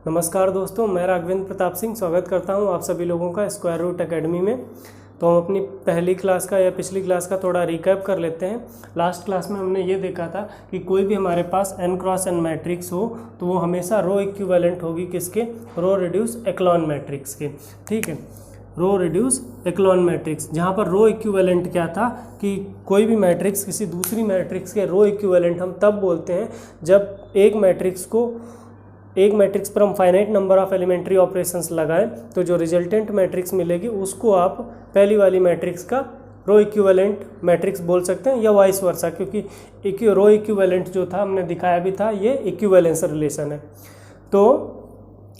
नमस्कार दोस्तों, मैं राघवेंद्र प्रताप सिंह स्वागत करता हूं आप सभी लोगों का स्क्वायर रूट एकेडमी में। तो हम अपनी पहली क्लास का या पिछली क्लास का थोड़ा रिकैप कर लेते हैं। लास्ट क्लास में हमने ये देखा था कि कोई भी हमारे पास n क्रॉस n मैट्रिक्स हो तो वो हमेशा रो इक्विवेलेंट होगी किसके, रो रिड्यूस एक्लॉन मैट्रिक्स के। ठीक है, रो रिड्यूस एक्लॉन मैट्रिक्स, जहाँ पर रो इक्विवेलेंट क्या था कि कोई भी मैट्रिक्स किसी दूसरी मैट्रिक्स के रो इक्विवेलेंट हम तब बोलते हैं जब एक मैट्रिक्स पर हम finite number of elementary operations लगाएं तो जो रिजल्टेंट मैट्रिक्स मिलेगी उसको आप पहली वाली मैट्रिक्स का रो इक्विवेलेंट मैट्रिक्स बोल सकते हैं या वाइस वर्सा, क्योंकि रो इक्विवेलेंट जो था हमने दिखाया भी था ये इक्विवेलेंस रिलेशन है। तो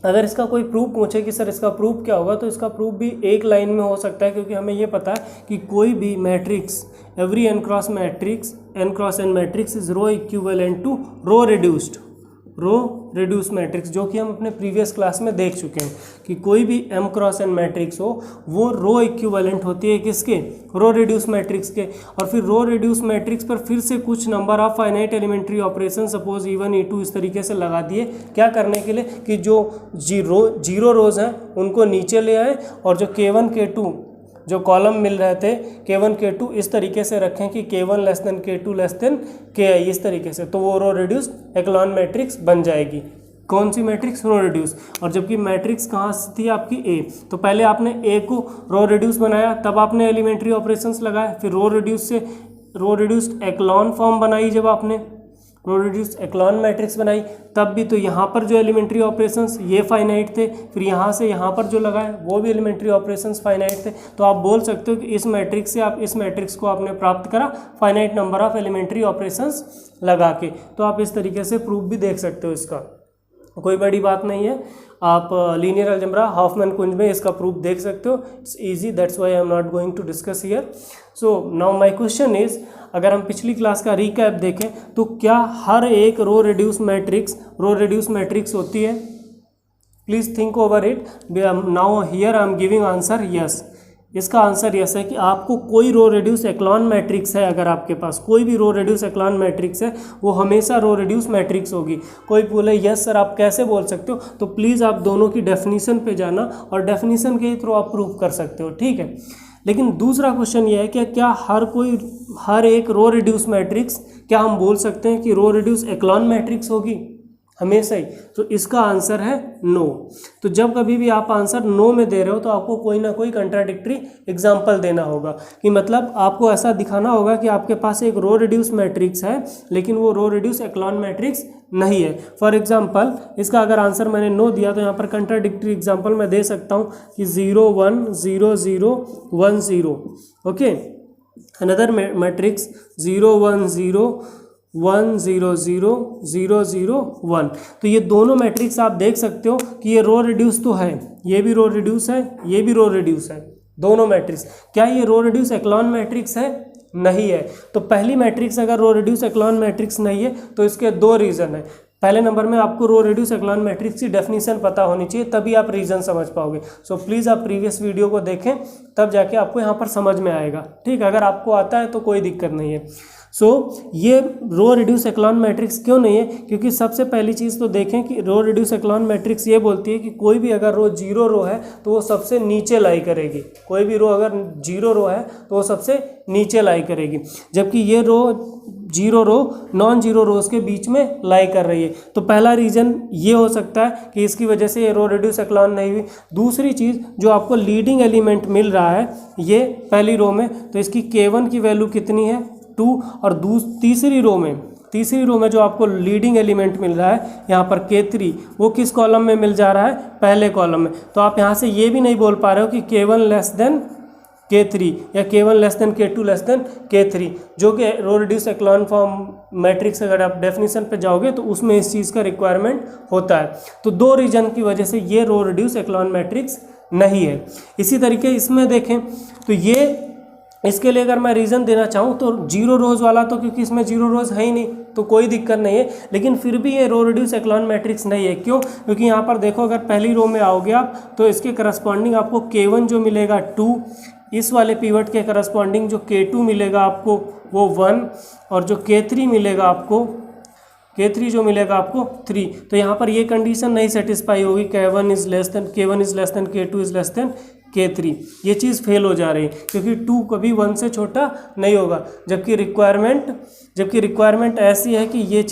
अगर इसका कोई प्रूफ पूछे कि सर इसका प्रूफ क्या होगा, तो इसका प्रूफ भी एक लाइन में हो सकता है, क्योंकि हमें ये पता है कि कोई भी matrix every n cross n matrix is row equivalent to row reduce matrix, जो कि हम अपने प्रीवियस क्लास में देख चुके हैं कि कोई भी m क्रॉस n मैट्रिक्स हो वो रो इक्विवेलेंट होती है किसके, रो रिड्यूस मैट्रिक्स के। और फिर रो रिड्यूस मैट्रिक्स पर फिर से कुछ number of finite elementary operation suppose E1 E2 इस तरीके से लगा दिए, क्या करने के लिए कि जो जीरो रोज हैं उनको नीचे ले आए और जो K1 K2 जो कॉलम मिल रहे थे K1 K2 इस तरीके से रखें कि K1 less than K2 less than Ki इस तरीके से, तो वो रो रिड्यूस एक्लॉन मैट्रिक्स बन जाएगी। कौन सी मैट्रिक्स, रो रिड्यूस। और जबकि मैट्रिक्स कहाँ से थी आपकी A, तो पहले आपने A को रो रिड्यूस बनाया, तब आपने एलिमेंट्री ऑपरेशंस लगाए, फिर रो रिड्यूस से रो रिड्यूस्ड एक्लॉन फॉर्म बनाई, जब आपने रो रिड्यूस एक्लॉन मैट्रिक्स बनाई तब भी तो यहाँ पर जो एलिमेंट्री ऑपरेशंस ये फाइनाइट थे, फिर यहाँ से यहाँ पर जो लगाए वो भी एलिमेंट्री ऑपरेशंस फाइनाइट थे। तो आप बोल सकते हो कि इस मैट्रिक्स से आप इस मैट्रिक्स को आपने प्राप्त करा finite number of elementary operations लगा के। तो आप इस तरीके से प्रूफ भी देख सकते हो, इसका कोई बड़ी बात नहीं है। आप लीनियर अलजेब्रा हॉफमैन कुंज में इसका प्रूफ देख सकते हो, it's easy, that's why I am not going to discuss here. So now my question is, अगर हम पिछली क्लास का रिकैप देखें तो क्या हर एक रो रिड्यूस मैट्रिक्स होती है? Please think over it. Now here I am giving answer yes. इसका आंसर यस है कि आपको कोई रो रिड्यूस एक्लॉन मैट्रिक्स है, अगर आपके पास कोई भी रो रिड्यूस एक्लॉन मैट्रिक्स है वो हमेशा रो रिड्यूस मैट्रिक्स होगी। कोई बोले यस सर आप कैसे बोल सकते हो, तो प्लीज़ आप दोनों की डेफिनीशन पे जाना और डेफिनीशन के थ्रू आप प्रूव कर सकते हो, ठीक है। लेकिन दूसरा क्वेश्चन ये है कि क्या हर एक रो रिड्यूस मैट्रिक्स, क्या हम बोल सकते हैं कि रो रिड्यूस एक्लॉन मैट्रिक्स होगी हमेशा ही? तो इसका आंसर है नो। तो जब कभी भी आप आंसर नो में दे रहे हो तो आपको कोई ना कोई कंट्राडिक्टरी एग्जाम्पल देना होगा, कि मतलब आपको ऐसा दिखाना होगा कि आपके पास एक रो रिड्यूस मैट्रिक्स है लेकिन वो रो रिड्यूस एक्लॉन मैट्रिक्स नहीं है। फॉर एग्जाम्पल इसका अगर आंसर मैंने नो दिया तो यहाँ पर कंट्राडिक्टरी एग्जाम्पल मैं दे सकता हूँ कि 0 1 0 0 1 0, ओके। Another matrix 0 1 0 1 0 0 0 0 1। तो ये दोनों मैट्रिक्स आप देख सकते हो कि ये रो रिड्यूस तो है, ये भी रो रिड्यूस है, ये भी रो रिड्यूस है, दोनों मैट्रिक्स। क्या ये रो रिड्यूस एक्लॉन मैट्रिक्स है? नहीं है। तो पहली मैट्रिक्स अगर रो रिड्यूस एक्लॉन मैट्रिक्स नहीं है तो इसके दो रीज़न है। पहले नंबर में आपको रो रिड्यूस एक्लॉन मैट्रिक्स की डेफिनेशन पता होनी चाहिए, तभी आप रीज़न समझ पाओगे। सो प्लीज़ आप प्रीवियस वीडियो को देखें, तब जाके आपको यहाँ पर समझ में आएगा, ठीक है। अगर आपको आता है तो कोई दिक्कत नहीं है। ये रो रिड्यूस एक्लॉन मैट्रिक्स क्यों नहीं है? क्योंकि सबसे पहली चीज़ तो देखें कि रो रिड्यूस एक्लॉन मैट्रिक्स ये बोलती है कि कोई भी अगर रो जीरो रो है तो वो सबसे नीचे लाई करेगी। कोई भी रो अगर जीरो रो है तो वो सबसे नीचे लाई करेगी, जबकि ये जीरो रो नॉन जीरो रोज के बीच में लाई कर रही है। तो पहला रीज़न ये हो सकता है कि इसकी वजह से ये रो रिड्यूस एक्लॉन नहीं हुई। दूसरी चीज़, जो आपको लीडिंग एलिमेंट मिल रहा है ये पहली रो में, तो इसकी K1 की वैल्यू कितनी है 2, और तीसरी रो में जो आपको लीडिंग एलिमेंट मिल रहा है यहाँ पर K3, वो किस कॉलम में मिल जा रहा है? पहले कॉलम में। तो आप यहाँ से ये भी नहीं बोल पा रहे हो कि K1 लेस देन K3 या K1 less than K2 less than K3, जो कि रो रिड्यूस एक्लॉन फॉर्म मैट्रिक्स अगर आप डेफिनेशन पे जाओगे तो उसमें इस चीज़ का रिक्वायरमेंट होता है। तो दो रीजन की वजह से ये रो रिड्यूस एक्लॉन मैट्रिक्स नहीं है। इसी तरीके इसमें देखें तो ये, इसके लिए अगर मैं रीज़न देना चाहूँ तो जीरो रोज़ वाला, तो क्योंकि इसमें जीरो रोज़ है ही नहीं तो कोई दिक्कत नहीं है, लेकिन फिर भी ये रो रिड्यूस एक्लॉन मैट्रिक्स नहीं है। क्यों? क्योंकि यहाँ पर देखो, अगर पहली रो में आओगे आप तो इसके करस्पॉन्डिंग आपको K1 जो मिलेगा 2, इस वाले पिवट के करस्पॉन्डिंग जो K2 मिलेगा आपको वो 1, और जो K3 मिलेगा आपको K3 जो मिलेगा आपको 3। तो यहाँ पर ये कंडीशन नहीं सेटिस्फाई होगी, K1 is less then K2 is less then K3, ये चीज़ फेल हो जा रही है क्योंकि 2 कभी 1 से छोटा नहीं होगा, जबकि रिक्वायरमेंट ऐसी है कि ये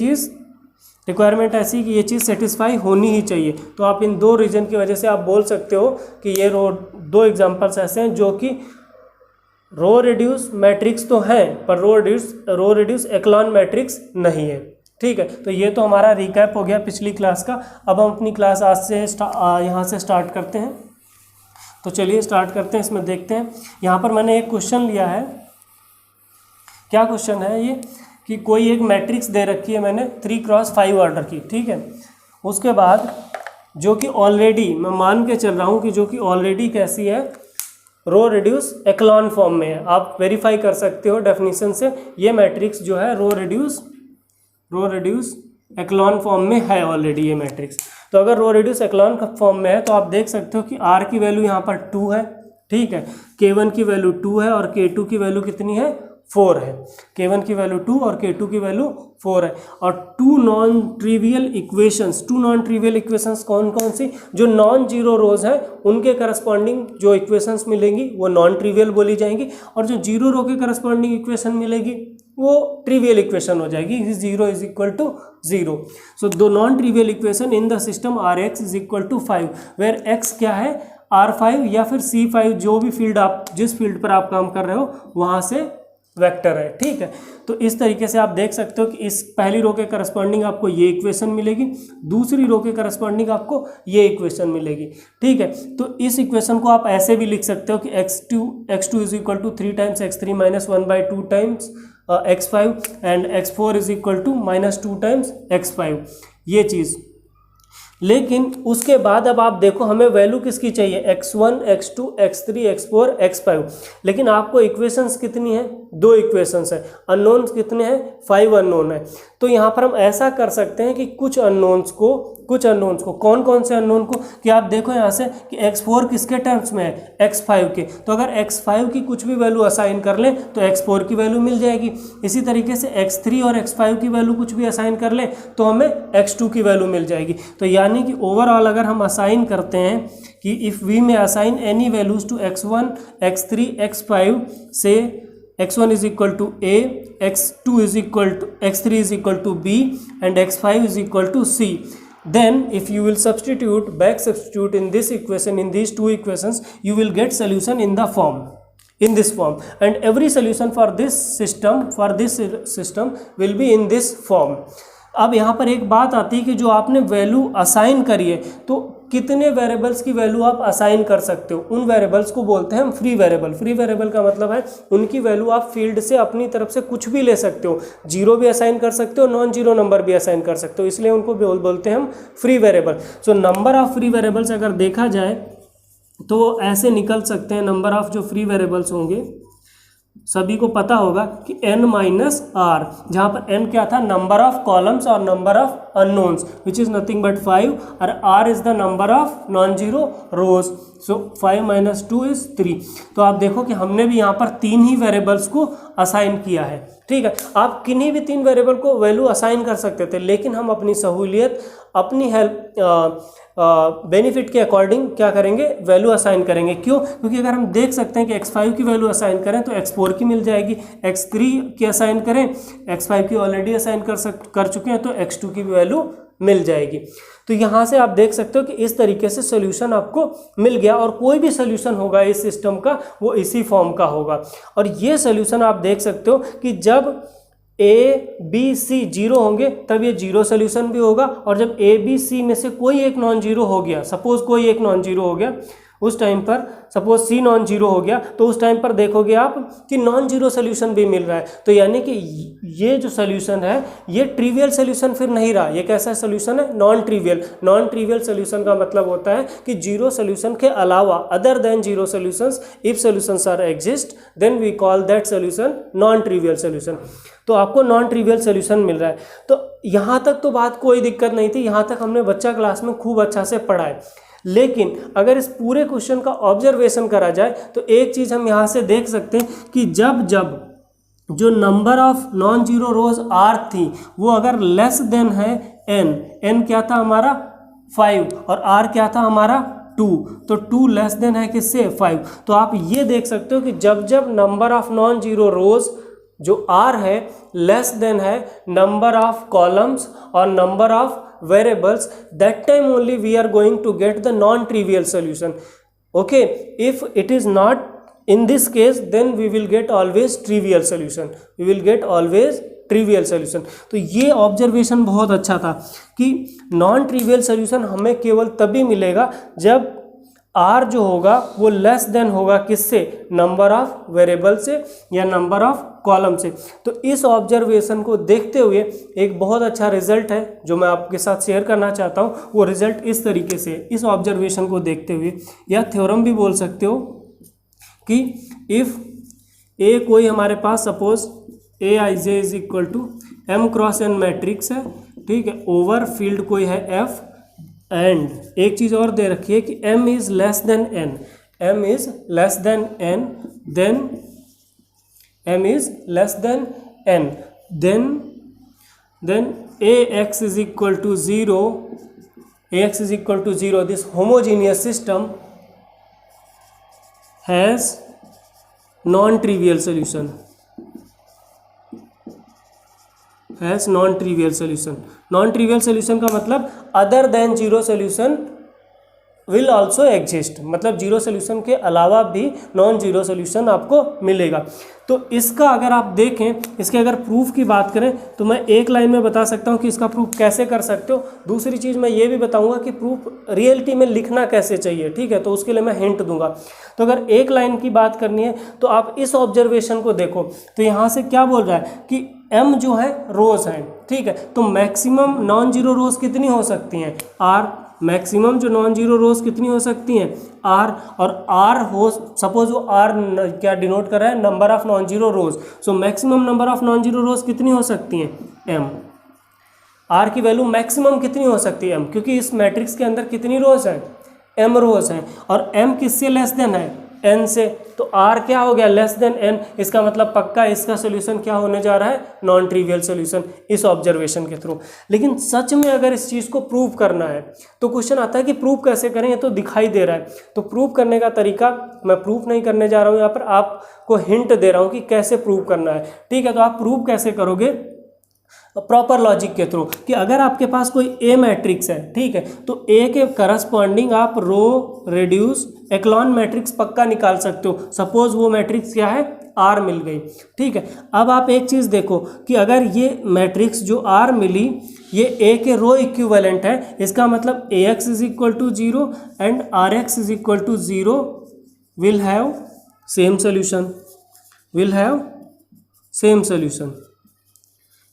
चीज़ सेटिस्फाई होनी ही चाहिए। तो आप इन दो रीजन की वजह से आप बोल सकते हो कि ये दो एग्जांपल्स ऐसे हैं जो कि रो रिड्यूस मैट्रिक्स तो हैं पर रो रिड्यूस एक्लॉन मैट्रिक्स नहीं है। ठीक है, तो ये तो हमारा रिकैप हो गया पिछली क्लास का। अब हम अपनी क्लास आज से यहाँ से स्टार्ट करते हैं। तो चलिए स्टार्ट करते हैं, इसमें देखते हैं। यहाँ पर मैंने एक क्वेश्चन लिया है। क्या क्वेश्चन है ये कि कोई एक मैट्रिक्स दे रखी है मैंने 3x5 ऑर्डर की। ठीक है, उसके बाद जो कि ऑलरेडी मैं मान के चल रहा हूँ कि जो कि ऑलरेडी कैसी है, रो रिड्यूस एक्लॉन फॉर्म में है। आप वेरीफाई कर सकते हो डेफिनेशन से, ये मैट्रिक्स जो है रो रिड्यूस एक्लॉन फॉर्म में है ऑलरेडी ये मैट्रिक्स। तो अगर रो रिड्यूस एक्लॉन फॉर्म में है तो आप देख सकते हो कि R की वैल्यू यहाँ पर 2 है। ठीक है, K1 की वैल्यू 2 है और K2 की वैल्यू कितनी है, 4 है। K1 की वैल्यू 2 और K2 की वैल्यू 4 है। और टू नॉन ट्रिवियल इक्वेशंस कौन कौन सी, जो नॉन जीरो रोज हैं उनके करस्पॉन्डिंग जो इक्वेशंस मिलेंगी वो नॉन ट्रिवियल बोली जाएंगी, और जो जीरो रो के करस्पॉन्डिंग इक्वेशन मिलेगी वो ट्रिवियल इक्वेशन हो जाएगी, 0 इज इक्वल टू 0। सो दो non trivial equation in the system are x is equal to 5, where x क्या है, R5 या फिर C5, जो भी फील्ड आप जिस फील्ड पर आप काम कर रहे हो वहाँ से वेक्टर है। ठीक है, तो इस तरीके से आप देख सकते हो कि इस पहली रो के करस्पॉन्डिंग आपको ये इक्वेशन मिलेगी, दूसरी रो के करस्पॉन्डिंग आपको ये इक्वेशन मिलेगी। ठीक है, तो इस इक्वेशन को आप ऐसे भी लिख सकते हो कि x2 is equal to 3 times x3 minus 1/2 times x5 and x4 is equal to -2 times x5, ये चीज़। लेकिन उसके बाद अब आप देखो हमें वैल्यू किसकी चाहिए, x1 x2 x3 x4 x5, लेकिन आपको इक्वेशंस कितनी है, 2 इक्वेशंस है। अननोन्स कितने हैं, 5 अननोन है। तो यहाँ पर हम ऐसा कर सकते हैं कि कुछ अननोन्स को कौन कौन से अननोन को, कि आप देखो यहाँ से कि x4 किसके टर्म्स में है, x5 के। तो अगर x5 की कुछ भी वैल्यू असाइन कर लें तो x4 की वैल्यू मिल जाएगी। इसी तरीके से x3 और x5 की वैल्यू कुछ भी असाइन कर लें तो हमें x2 की वैल्यू मिल जाएगी। तो यानी कि ओवरऑल अगर हम असाइन करते हैं कि इफ़ वी में assign any values to x1 x3 x5 से x1 is equal to A, x2 is equal to x3 is equal to B and x5 is equal to C. Then if you will back substitute in this equation, in these two equations, you will get solution in this form, and every solution for this system will be in this form. अब यहाँ पर एक बात आती है कि जो आपने वैल्यू असाइन करी है तो कितने वेरिएबल्स की वैल्यू आप असाइन कर सकते हो, उन वेरिएबल्स को बोलते हैं हम फ्री वेरिएबल। फ्री वेरिएबल का मतलब है उनकी वैल्यू आप फील्ड से अपनी तरफ से कुछ भी ले सकते हो, जीरो भी असाइन कर सकते हो, नॉन जीरो नंबर भी असाइन कर सकते हो, इसलिए उनको बोलते हैं हम free variable. So number of free variables अगर देखा जाए तो ऐसे निकल सकते हैं, नंबर ऑफ जो फ्री वेरिएबल्स होंगे सभी को पता होगा कि n माइनस आर, जहाँ पर n क्या था, नंबर ऑफ कॉलम्स और number of unknowns which is nothing but 5, और r is the number of non zero rose. So 5 minus 2 is 3। तो आप देखो कि हमने भी यहाँ पर 3 ही वेरिएबल्स को असाइन किया है। ठीक है, आप किन्हीं भी 3 वेरिएबल को वैल्यू असाइन कर सकते थे, लेकिन हम अपनी सहूलियत, अपनी हेल्प, बेनिफिट के अकॉर्डिंग क्या करेंगे, वैल्यू असाइन करेंगे। क्यों? क्योंकि अगर हम देख सकते हैं कि x5 की वैल्यू असाइन करें तो x4 की मिल जाएगी, x3 की असाइन करें, x5 की ऑलरेडी असाइन कर चुके हैं तो x2 की भी वैल्यू मिल जाएगी। तो यहाँ से आप देख सकते हो कि इस तरीके से सोल्यूशन आपको मिल गया, और कोई भी सोल्यूशन होगा इस सिस्टम का वो इसी फॉर्म का होगा। और ये सोल्यूशन आप देख सकते हो कि जब A-B-C जीरो होंगे तब ये जीरो सोल्यूशन भी होगा, और जब A-B-C में से कोई एक नॉन जीरो हो गया, सपोज कोई एक नॉन जीरो हो गया, उस टाइम पर सपोज C नॉन जीरो हो गया तो उस टाइम पर देखोगे आप कि नॉन जीरो सोल्यूशन भी मिल रहा है। तो यानी कि ये जो सोल्यूशन है ये ट्रिवियल सोल्यूशन फिर नहीं रहा, ये कैसा सोल्यूशन है, non trivial. Non trivial solution का मतलब होता है कि जीरो सोल्यूशन के अलावा, other than zero solutions, if solutions are exist then we call that solution non trivial solution. तो आपको नॉन ट्रिवियल सोल्यूशन मिल रहा है। तो यहाँ तक तो बात कोई दिक्कत नहीं थी, यहाँ तक हमने बच्चा क्लास में खूब अच्छा से पढ़ा है। लेकिन अगर इस पूरे क्वेश्चन का ऑब्जर्वेशन करा जाए तो एक चीज़ हम यहाँ से देख सकते हैं कि जब जो number of non zero rows are थी वो अगर लेस देन है एन क्या था हमारा 5 और आर क्या था हमारा 2, तो 2 लेस देन है किससे 5। तो आप ये देख सकते हो कि जब जब number of non zero rows जो आर है लेस देन है नंबर ऑफ कॉलम्स और number of variables, that time only we are going to get the non trivial solution. Okay, if it is not in this case then we will get always trivial solution, we will get always trivial solution। तो ये observation बहुत अच्छा था कि non trivial solution हमें केवल तभी मिलेगा जब r जो होगा वो लेस देन होगा किससे, नंबर ऑफ वेरिएबल से या नंबर ऑफ कॉलम से। तो इस ऑब्जर्वेशन को देखते हुए एक बहुत अच्छा रिजल्ट है जो मैं आपके साथ शेयर करना चाहता हूँ। वो रिजल्ट इस तरीके से, इस ऑब्जर्वेशन को देखते हुए या थ्योरम भी बोल सकते हो कि इफ ए कोई हमारे पास suppose A I J is equal to M cross N matrix है, ठीक है, ओवर फील्ड कोई है एफ, एंड एक चीज़ और दे रखी है कि m is less than n, m is less than n, then m is less than n, then A x is equal to 0, A x is equal to 0, this homogeneous system has non-trivial solution, has non-trivial solution। non-trivial solution का मतलब other than zero solution will also exist, मतलब zero solution के अलावा भी non zero solution आपको मिलेगा। तो इसका अगर आप देखें, इसके अगर प्रूफ की बात करें तो मैं एक लाइन में बता सकता हूँ कि इसका प्रूफ कैसे कर सकते हो। दूसरी चीज़ मैं ये भी बताऊँगा कि प्रूफ रियलिटी में लिखना कैसे चाहिए, ठीक है, तो उसके लिए मैं हिंट दूंगा। तो अगर एक लाइन की बात करनी है तो आप इस ऑब्जर्वेशन को देखो, तो यहाँ से क्या बोल रहा है कि m जो है रोज है, ठीक है, तो मैक्सिमम नॉन जीरो रोज कितनी हो सकती हैं, r, मैक्सिमम जो नॉन जीरो रोज कितनी हो सकती हैं r, और r हो सपोज वो r क्या डिनोट कर रहा है, number of non zero rose, so maximum number of non zero रोज कितनी हो सकती हैं m, r की वैल्यू मैक्सिमम कितनी हो सकती है m, क्योंकि इस मैट्रिक्स के अंदर कितनी रोज हैं, m रोज हैं, और m किससे लेस देन है, n से, तो r क्या हो गया, लेस देन n, इसका मतलब पक्का इसका सोल्यूशन क्या होने जा रहा है, नॉन ट्रिवियल सोल्यूशन इस ऑब्जर्वेशन के थ्रू। लेकिन सच में अगर इस चीज़ को प्रूव करना है तो क्वेश्चन आता है कि प्रूव कैसे करें, ये तो दिखाई दे रहा है। तो प्रूव करने का तरीका मैं प्रूफ नहीं करने जा रहा हूँ, यहाँ पर आपको हिंट दे रहा हूँ कि कैसे प्रूव करना है, ठीक है। तो आप प्रूव कैसे करोगे, प्रॉपर लॉजिक के थ्रू, कि अगर आपके पास कोई ए मैट्रिक्स है, ठीक है, तो ए के करस्पॉन्डिंग आप रो रेड्यूस एक्लॉन मैट्रिक्स पक्का निकाल सकते हो। सपोज वो मैट्रिक्स क्या है, आर मिल गई, ठीक है। अब आप एक चीज़ देखो कि अगर ये मैट्रिक्स जो आर मिली ये ए के रो इक्विवेलेंट है, इसका मतलब A x is equal to 0 and R x is equal to 0 will have same solution, will have same solution.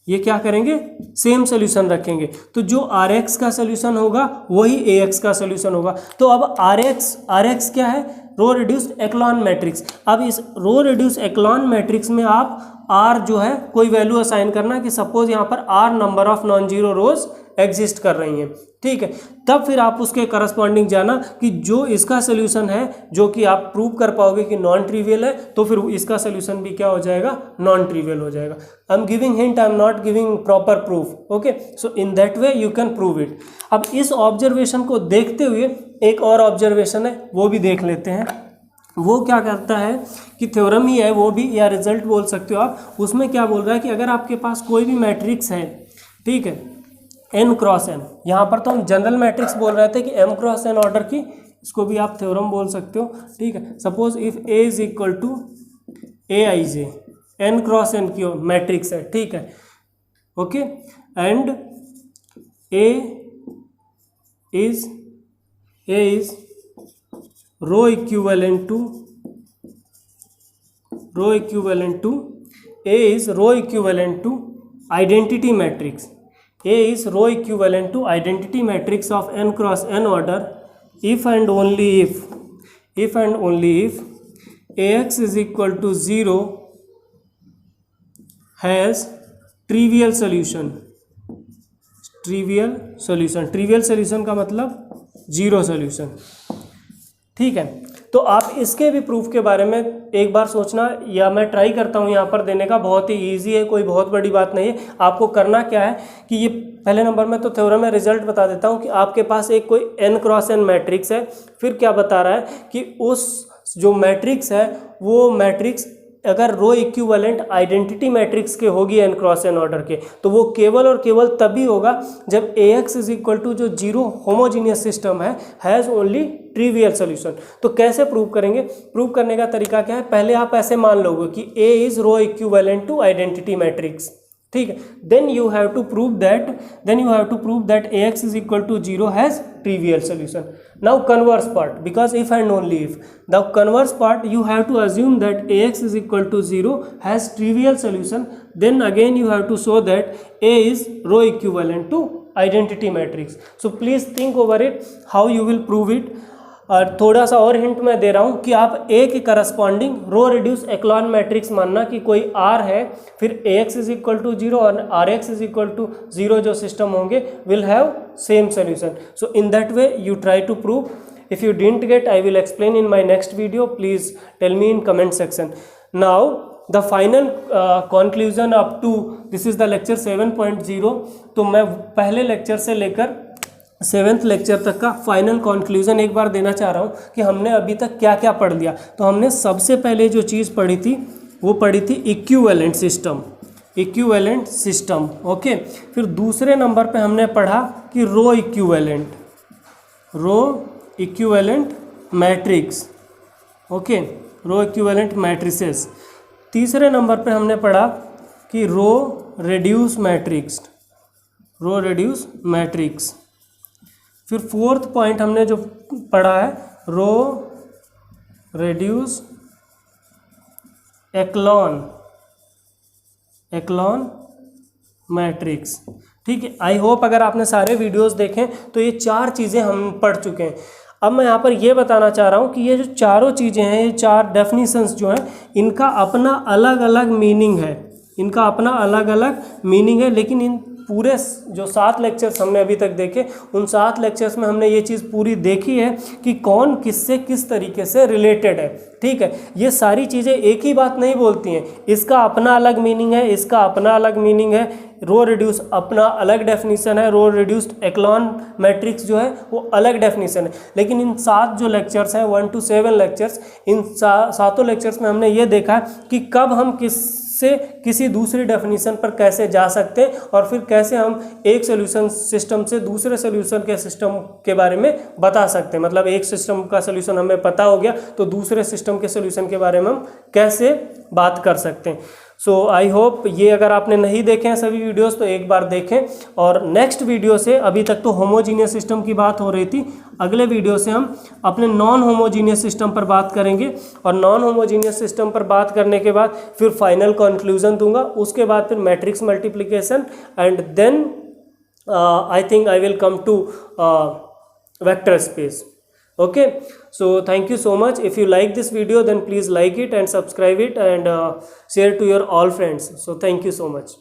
ये क्या करेंगे, सेम सोल्यूशन रखेंगे, तो जो आर एक्स का सोल्यूशन होगा वही ए एक्स का सोल्यूशन होगा। तो अब आर एक्स क्या है, रो रिड्यूस्ड एक्लॉन मैट्रिक्स। अब इस रो रिड्यूस्ड एक्लॉन मैट्रिक्स में आप आर जो है कोई वैल्यू असाइन करना कि सपोज यहाँ पर are number of non zero rows exist कर रही हैं, ठीक है। तब फिर आप उसके करस्पॉन्डिंग जाना कि जो इसका सोल्यूशन है, जो कि आप प्रूव कर पाओगे कि नॉन ट्रिवियल है, तो फिर इसका सोल्यूशन भी क्या हो जाएगा, नॉन ट्रिवियल हो जाएगा। I am giving hint, I am not giving proper proof, okay. So in that way you can prove it. अब इस ऑब्जर्वेशन को देखते हुए एक और ऑब्जर्वेशन है वो भी देख लेते हैं। वो क्या करता है कि थ्योरम ही है वो भी, या रिजल्ट बोल सकते हो आप। उसमें क्या बोल रहा है कि अगर आपके पास कोई भी मैट्रिक्स है, ठीक है, n क्रॉस n, यहाँ पर तो हम जनरल मैट्रिक्स बोल रहे थे कि m क्रॉस n ऑर्डर की, इसको भी आप थ्योरम बोल सकते हो, ठीक है। Suppose if a is equal to a I j, n cross n की मैट्रिक्स है, ठीक है, okay, and a is row equivalent to identity matrix, A is row equivalent to identity matrix of n cross n order if and only if Ax is equal to 0 has trivial solution का मतलब zero solution, ठीक है। तो आप इसके भी proof के बारे में एक बार सोचना, या मैं ट्राई करता हूँ यहाँ पर देने का। बहुत ही ईजी है, कोई बहुत बड़ी बात नहीं है। आपको करना क्या है कि ये पहले नंबर में तो थ्योरम में रिजल्ट बता देता हूँ कि आपके पास एक कोई n क्रॉस n मैट्रिक्स है। फिर क्या बता रहा है कि उस जो मैट्रिक्स है वो मैट्रिक्स अगर रो इक्विवेलेंट आइडेंटिटी मैट्रिक्स के होगी n क्रॉस n ऑर्डर के, तो वो केवल और केवल तभी होगा जब Ax इज इक्वल टू जो जीरो होमोजीनियस सिस्टम है हैज़ ओनली ट्रिवियल सोल्यूशन। तो कैसे प्रूव करेंगे? प्रूव करने का तरीका क्या है? पहले आप ऐसे मान लोगे कि A is row equivalent to identity matrix, ठीक है। Then you have to prove that Ax is equal to zero has trivial solution. Now converse part, because if and only if, the converse part you have to assume that Ax is equal to 0 has trivial solution. Then again you have to show that A is row equivalent to identity matrix. So please think over it how you will prove it. और थोड़ा सा और hint मैं दे रहा हूँ कि आप A के करस्पॉन्डिंग रो रिड्यूस एक्लॉन मैट्रिक्स मानना कि कोई R है, फिर Ax इज इक्वल टू 0 और Rx इज इक्वल टू 0 जो सिस्टम होंगे will have same solution. So in that way you try to prove. If you didn't get, I will explain in my next video. Please tell me in comment section. Now the final conclusion up to this is the lecture 7.0. तो मैं पहले lecture से लेकर 7th lecture तक का final conclusion एक बार देना चाह रहा हूँ कि हमने अभी तक क्या क्या पढ़ लिया. तो हमने सबसे पहले जो चीज़ पढ़ी थी वो पढ़ी थी इक्विवेलेंट सिस्टम. ओके. फिर दूसरे नंबर पे हमने पढ़ा कि रो इक्विवेलेंट मैट्रिक्स. ओके, रो इक्विवेलेंट मैट्रिसेस. तीसरे नंबर पे हमने पढ़ा कि रो रेड्यूस मैट्रिक्स. फिर फोर्थ पॉइंट हमने जो पढ़ा है रो रेड्यूस एक्लॉन मैट्रिक्स. ठीक है. आई होप अगर आपने सारे वीडियोस देखें तो ये 4 चीज़ें हम पढ़ चुके हैं. अब मैं यहाँ पर ये बताना चाह रहा हूँ कि ये जो चारों चीज़ें हैं, ये 4 डेफिनीशंस जो हैं, इनका अपना अलग अलग मीनिंग है. लेकिन इन पूरे जो 7 लेक्चर्स हमने अभी तक देखे, उन 7 लेक्चर्स में हमने ये चीज़ पूरी देखी है कि कौन किससे किस तरीके से रिलेटेड है. ठीक है. ये सारी चीज़ें एक ही बात नहीं बोलती हैं. इसका अपना अलग मीनिंग है, इसका अपना अलग मीनिंग है. रो रिड्यूस अपना अलग डेफिनेशन है, रो रिड्यूस्ड एक्लॉन मैट्रिक्स जो है वो अलग डेफिनेशन है. लेकिन इन 7 जो लेक्चर्स हैं 1 to 7 लेक्चर्स, इन 7 लेक्चर्स में हमने ये देखा कि कब हम किसी दूसरी डेफिनेशन पर कैसे जा सकते हैं और फिर कैसे हम एक सोल्यूशन सिस्टम से दूसरे सोल्यूशन के सिस्टम के बारे में बता सकते हैं. मतलब एक सिस्टम का सोल्यूशन हमें पता हो गया तो दूसरे सिस्टम के सोल्यूशन के बारे में हम कैसे बात कर सकते हैं. सो आई होप ये अगर आपने नहीं देखे हैं सभी वीडियोस तो एक बार देखें. और नेक्स्ट वीडियो से, अभी तक तो होमोजीनियस सिस्टम की बात हो रही थी, अगले वीडियो से हम अपने नॉन होमोजीनियस सिस्टम पर बात करेंगे. और नॉन होमोजीनियस सिस्टम पर बात करने के बाद फिर फाइनल कंक्लूजन दूंगा. उसके बाद फिर matrix multiplication and then I think I will come to vector space. Okay, so thank you so much. If you like this video then please like it and subscribe it and share to your all friends. So thank you so much.